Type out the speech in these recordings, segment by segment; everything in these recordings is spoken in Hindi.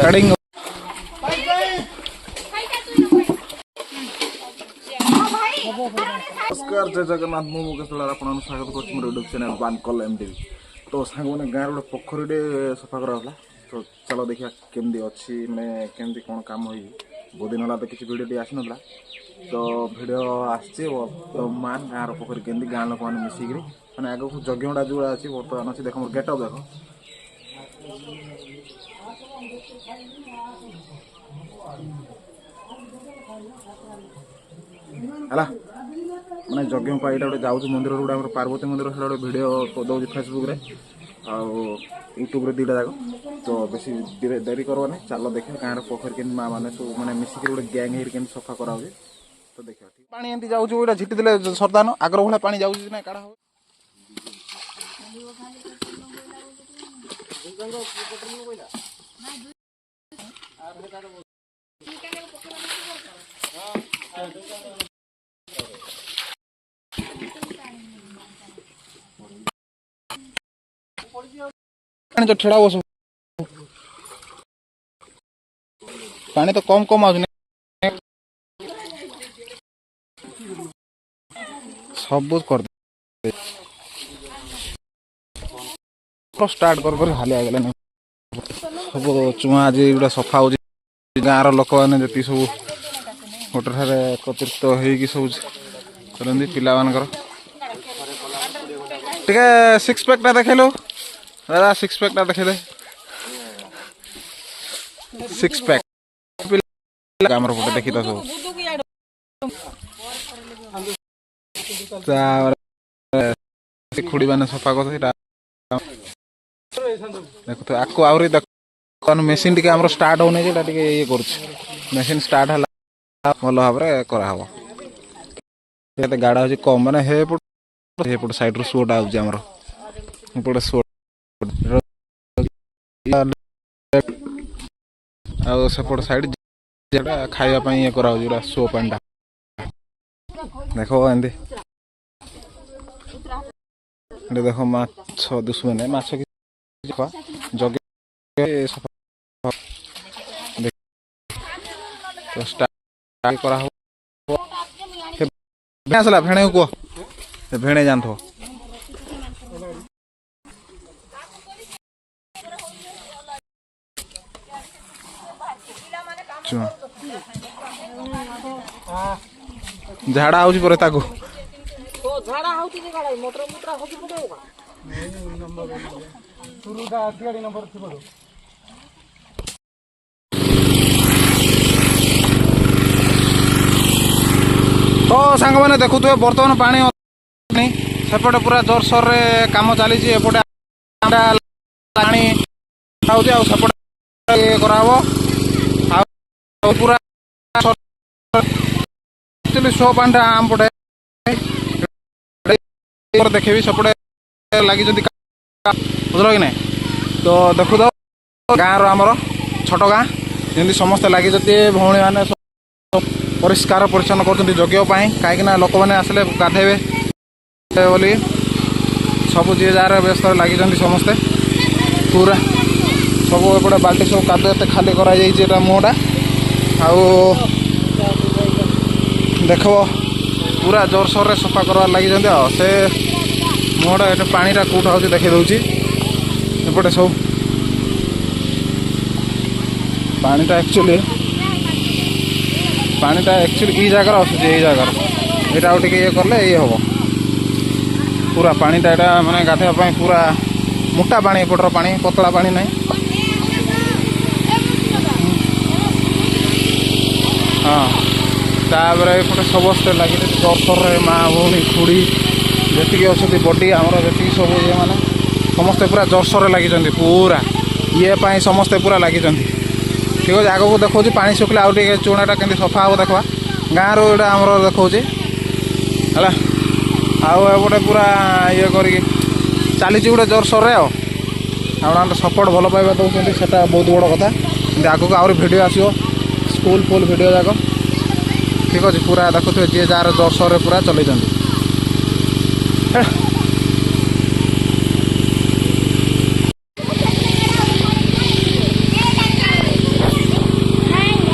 स्टार्टिंग। नमस्कार जय जगन्नाथ मु मुकेश दलाल आपन स्वागत कर यूट्यूब चैनल बानकल एमटीवी। तो सांग मैंने गाँव गोटे पोखरी सफा कराला तो चलो देखिए केमती अच्छी मैंने केमती कौन काम हो बहुत दिन है तो किसी भिडियो आसी ना तो भिडियो आसमान गाँव पोखरी केमती गाँव लोक मैंने मिसिक मैंने आग को यज्ञटा जो अच्छी बर्तमान अच्छी देख मोर गेटअप देख है मैंने यज्ञ यहाँ गोटे जाऊँ मंदिर गोटे पार्वती मंदिर से गोटे भिड दौर फेसबुक रे यूट्यूब रे दीटा जाक तो बेसी देरी करवानी चलो देखिए गाँव पोखरी के माँ मैंने सब मैंने मिसिक गोटे गैंग के सफा करा तो देखिए पानी एमती जाऊँ झिटी दे सरदान आगर भाई पानी जाऊँ ना काढ़ा हो जो ठेड़ा बस पानी तो कम कम आज सब कर स्टार्ट कर हाली आगला सब चुआ आज गोटे सफा हो गाँव लोक मैंने जी सब गोटे ठार एकत्रित हो सब करती पिला सिक्स पैकटा देखल दादा सिक्स पैकटा देखे दे सिक्स पैक आमर फोटो देखी तो सब खुड़ी मैंने सफा कर देख तो आपको आहरी देख मेसीन टी आम स्टार्ट होने ये कर मेसीन स्टार्ट है भल भाव कर गाड़ा हो कम मैंने हेपट साइड शोटा होपटे शो सेपट साइड खाइबा ये करा शो पानी देख एमती देख माछ दुश्मन माछ जगे तो स्टार्ट करा आसला भेणे कह भेणे जान झाड़ा हो झाड़ा तो सांग मैंने देखु बर्तमान पानी सेपटे पूरा जोर सोर रे काम चली एपटे सेपटे पूरा शो पानी आम पटे देखे सेपटे लगी बुझल कि ना तो देखु तो गाँव रमर छोट गाँ जमी समस्ते लगी भौणी मैंने परिष्कार परिच्छन्न कर कहीं लोक मैंने आसले गाधेबे बोली सब जी जार व्यस्त लगी समस्ते पूरा सब एपटे बाल्टी सब कादे खाली करा मुहटा आउ देख पूरा जोर सोर सफा करवार लगी से मुहटा ये पानीटा कौटा हो देखी दूसरी एपटे सब पानीटा एक्चुअली ई जगार आसूँ ये जगार यहाँ आउ ये कले ये हम पूरा पानीटा यहाँ मैंने गाधेवाई पूरा मोटा पानी एपटर पानी पतला पानी ना हाँ तापर एपटे समस्ते लगे जोर सोर माँ भौणी खुड़ी जी अच्छी बडी आमर जी सब ये मैंने समस्ते पूरा जोर सोर लगी पूरा ये पाई समस्ते पूरा लगी ठीक अच्छे आग को देखा पानी सुखला आउ चूनाटा के सफा हम देखा गाँव रोटा आमर देखा है आउटे पूरा ये कर चली गोटे जोर सोर आप सपोर्ट भल पाइबा दौरान से बहुत बड़ कथा आग को आहरी भिड आसो स्कूल फुल भिड जाक ठीक अच्छे पूरा देखुए जी जार जोर सोर पूरा चल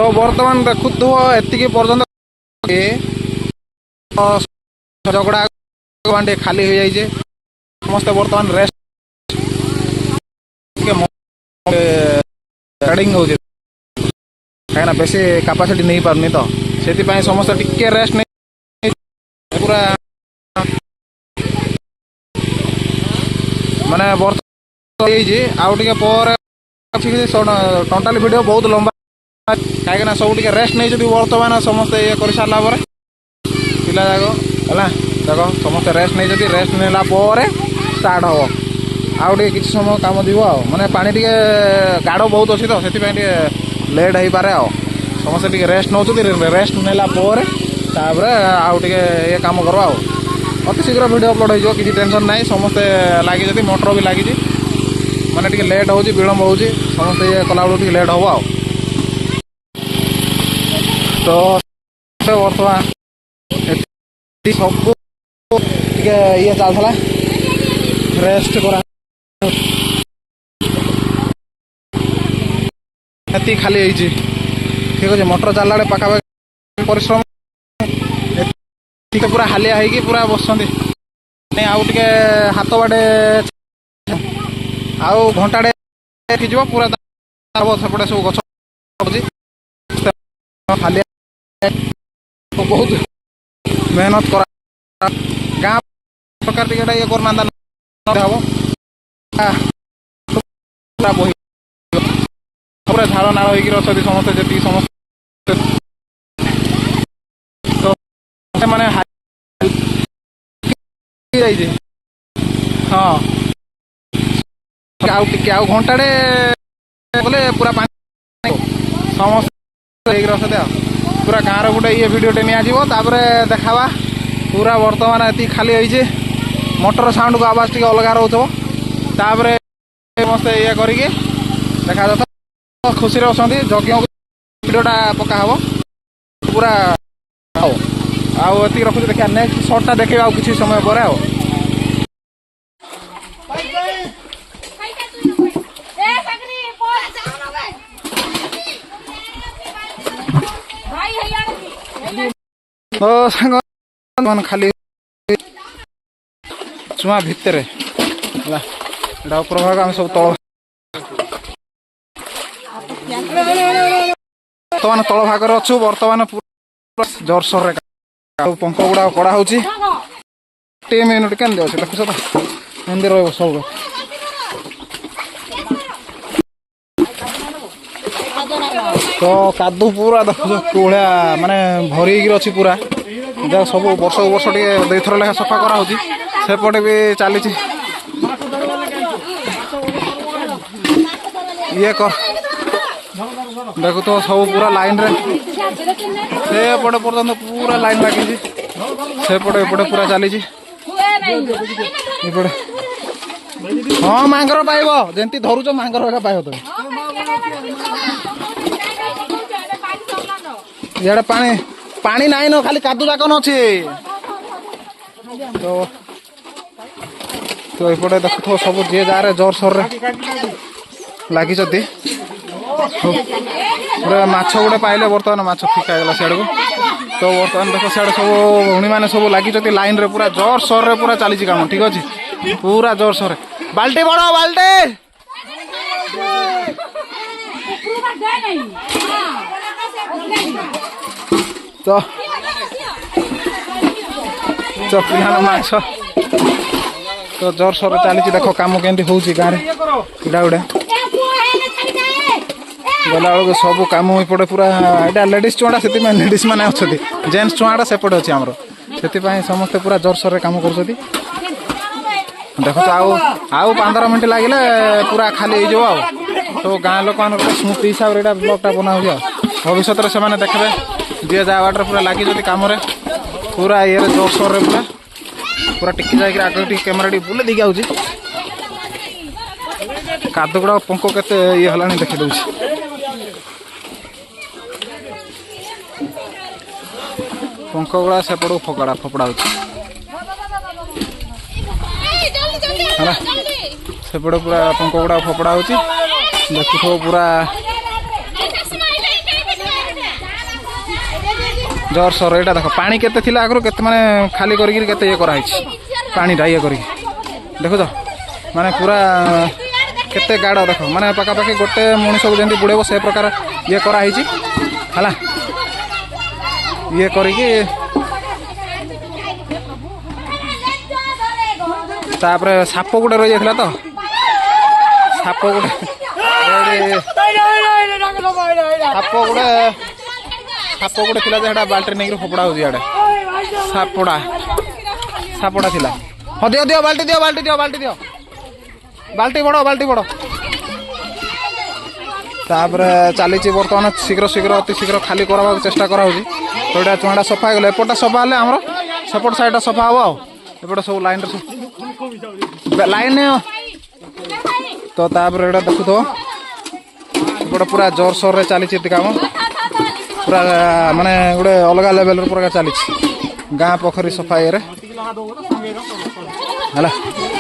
तो बर्तमान देखुव एति पर्यटन झगड़ा खाली हो जाए समस्ते बर्तमान रेस्ट कहीं बेसी कैपेसिटी नहीं पारनी तो से समस्त टिके रेस्ट नहीं पूरा माने बर्तमान आउ टे पर टोटाल वीडियो बहुत लंबा कहीं सब टे रेस्ट नहीं बर्तमान समस्त ये कर सारा पिला जाक है देख समस्त रेस्ट नहीं रेस्ट नेला स्टार्ट हम आउ टे किसी समय काम दिव माने पानी टे गाढ़ बहुत अच्छी तो से लेट हो पारे समस्ते टे रेस्ट नौ रेस्ट नेला आउ टे ये कम करवा अति शीघ्र वीडियो अपलोड हो किसी टेंशन ना समस्ते लगी मोटर भी लगी माने टे लेट हो विलम्ब हो समस्ते ये कला बेलू लेट हम तो बर्तमान सब ये चलता रेस्ट करा खाली होती ठीक अच्छे मोटर चलला बेले पाखापाखि परिश्रम पूरा हालिया होगी पूरा बसते आउ टे हाथ बाटे आउ घंटाड़े पूरा सेपटे सब गच हालिया बहुत मेहनत करा गाँ प्रकार टिकेटा ये करना हम बही पूरा झाड़ नाड़ हो समस्ते जी समस्त तो माने हाँ आउ घंटाड़े बोले पूरा समस्त पूरा गाँव गोटे ये भिडियोटे निपर देखावा पूरा बर्तमान ये खाली होती मोटर साउंड को आवाज टी अलग रोथपर समस्ते ये करके देखा जाता खुशी अच्छा यज्ञ भिडियोटा पका हम पूरा आउ ये रखुच देखा नेक्स्ट सर्टटा देखे किसी समय पर सांग खाली चुआ भितर प्रभाग आम सब तल बर्तमान तल भाग अच्छु बर्तमान जोरसोर पंख गुड़ा कड़ा हो मिनिट के देखुच तो एमती रही सब तो कादू पूरा देखुच कोड़ा माने भरी अच्छी पूरा सब वर्ष वर्ष टे थर लेखा सफा करा सेपटे भी चली ये कर देखो तो सब पूरा लाइन रे सेपटे पर्यटन पूरा लाइन लगी सेपटे एपटे पूरा चली हाँ मांगर पाइब जमी धरुच मांगर पाइब तुम इे पानी पानी नाई न खाली कादू जाक अच्छे तो ये देखु सब जी जहाँ जोर सोर लगी पूरा माछ गोटे पाइले बर्तमान माछ फिका गला सियाड़ को तो बर्तमान देख सियाड़ सब भौणी मैंने सब लगी लाइन रे पूरा जोर सोर रे पूरा चली काम ठीक अच्छे पूरा जोर सोर बाल्टी बड़ बाल्टी तो पिला माछ तो जोर सोर चली देख कम केमती हो गाँव इड़ा गुड़ा गला बेलू सब कम इपटे पूरा यहाँ लेडीज चुआटा से लेडीज मैंने अच्छा जेन्ट्स चुआटा सेपटे अच्छे आमर से समस्ते पूरा जोर सोर कम कर देख आउ 15 मिनट लगे पूरा खाली हो तो गाँ लोक स्मृति हिसाब से ब्लॉगटा बना भविष्य में से देखते जी जा बाटर पूरा लगी कम पूरा ये जोर सोर पूरा पूरा टिकी जाकर आगे कैमेरा टी बुले देखिए आउची कादू गुड़ा पंख के ये हला देखी दूँ पंख गुड़ा सेपट फकड़ा फपड़ा सेपटे पूरा पंख गुड़ा फपड़ा देखु पूरा जोर सोर यहाँ देख पानी केते आगु के माने खाली करके ये कराई पानीटा ये कर देखुच माने पूरा केते गाढ़ देख माने पखापाखि गोटे मनीष को जमी बुड़ेब से प्रकार ये कराई है ये करके साप गोटे रही जाता तो साप गोटे साप गोटे थी बाल्टी नहीं फोपड़ा हो सापड़ा सापड़ा थी हाँ दियो दियो बाल्टी दियो बाल्टी दियो बाल्टी दियो बाल्टी बड़ तापर चली बर्तमान शीघ्र शीघ्र अति शीघ्र खाली करवा चेष्टा कराऊँ तो यहाँ चुहाटा सफा हो गला एपटा सफा हेल्ले आमर सेपट साइड सफा हम आउट सब लाइन लाइन तो तापर यहाँ देखु तो एपटे पूरा जोर सोर रे चली काम पूरा माने गोटे अलग लेवल पूरा चली गाँ पोखरी सफा ये है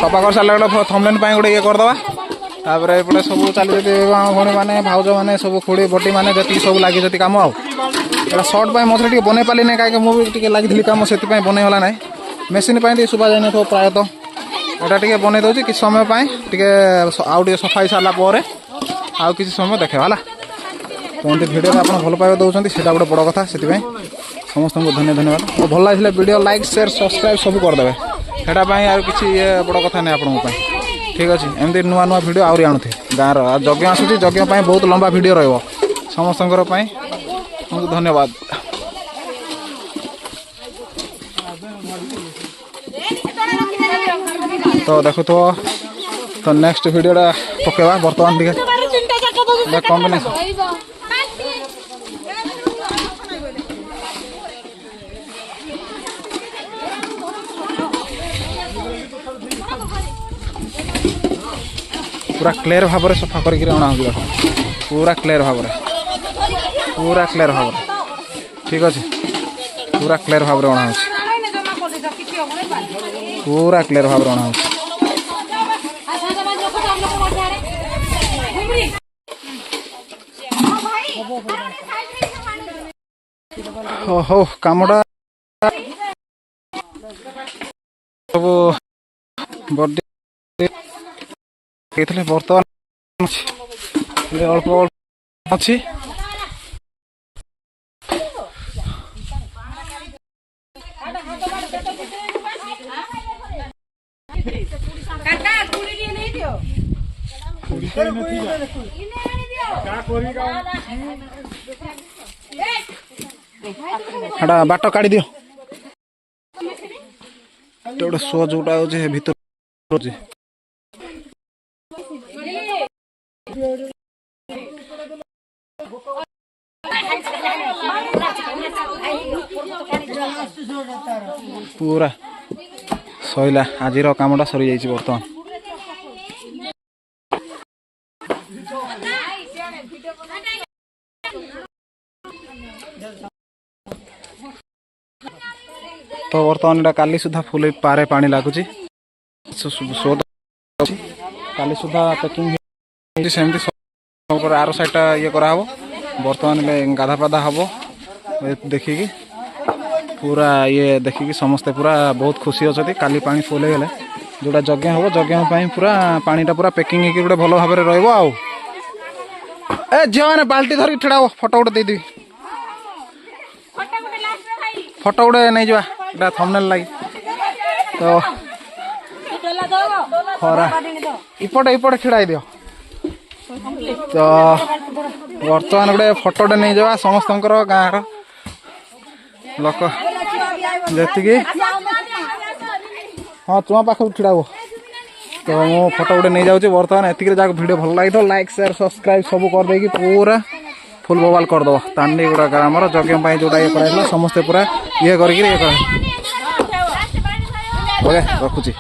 सफा कर सारे गोटे थमलेन गोटे ये करदे तापर एपटे सब चली भाई मैंने भाउज मैंने सब खुड़ी बटी मैंने जी सब लगी कम आटा सर्ट पर मझे टे बन पाली ना कहीं मुझे लगी कम से बनईगला ना मेसीन पर शुभा जाए तो प्रायतः यहाँ टे बनई दूसरी किसी समय आउ टे सफा सारापर आउ किसी समय देखे है तो एमती भिडियो आप भल पाइबा दौरान से गोटे बड़ कथा से समस्त को धन्यवाद तो भल लगे वीडियो लाइक शेयर सब्सक्राइब सब करदे सेटापी आ किसी ये बड़ कथा नहीं आपको ठीक अच्छे एमती नुआ नुआ भिडियो आहरी आणुथे गाँव यज्ञ आसूँ यज्ञ बहुत लंबा भिडियो रमस्त धन्यवाद। तो देखो तो नेक्स्ट वीडियोटा पकेवा बर्तमान टे कॉम्बिनेशन पूरा क्लियर भाव में सफा करके अणा हो पूरा क्लियर भाव ठीक अच्छे पूरा क्लियर भाव में अणा पूरा क्लियर भाव में अणा हो कामटा सब बर्थडे बर्तमान अल्प अल्प अच्छी हाँ बाट काढ़ी दियो गोटे शो जोटा हो भर पूरा सैला आज कामटा सरी जाइए बर्तमान तो बर्तमान एटा काली सुधा फुल पारे पानी लगुच काली सुधा पैकिंग सेमती आर साइडटा ये कराव बर्तमान गाधा पाधा हम देखिकी पूरा ये देखिकी समस्ते पूरा बहुत खुशी अच्छा काली पानी फुल हो गले जोटा यज्ञ हम यज्ञ पूरा पानीटा पूरा पैकिंग होगी गोटे भल भाव में ए झील मैंने बाल्टी धरिक ठेड़ा फोटो गोटे देदेवी फोटो गोटे नहीं जा थंबनेल लगी तो खरा इपटे इपटे छिड़ा दियो तो बर्तमान गोटे फोटोटे नहीं जा समस्त गाँव लोक जी हाँ चुआ पाख छिड़ा तो मो फोटो गोटे नहीं जाऊँ बर्तमान एतिक जहाँ वीडियो भल लगी लाइक शेयर सब्सक्राइब सब करदे पूरा फुल बवाल करदब तांडी गुड़ा ग्रामर यज्ञ जोटा ये कराइला समस्ते पूरा ये करके रखुची।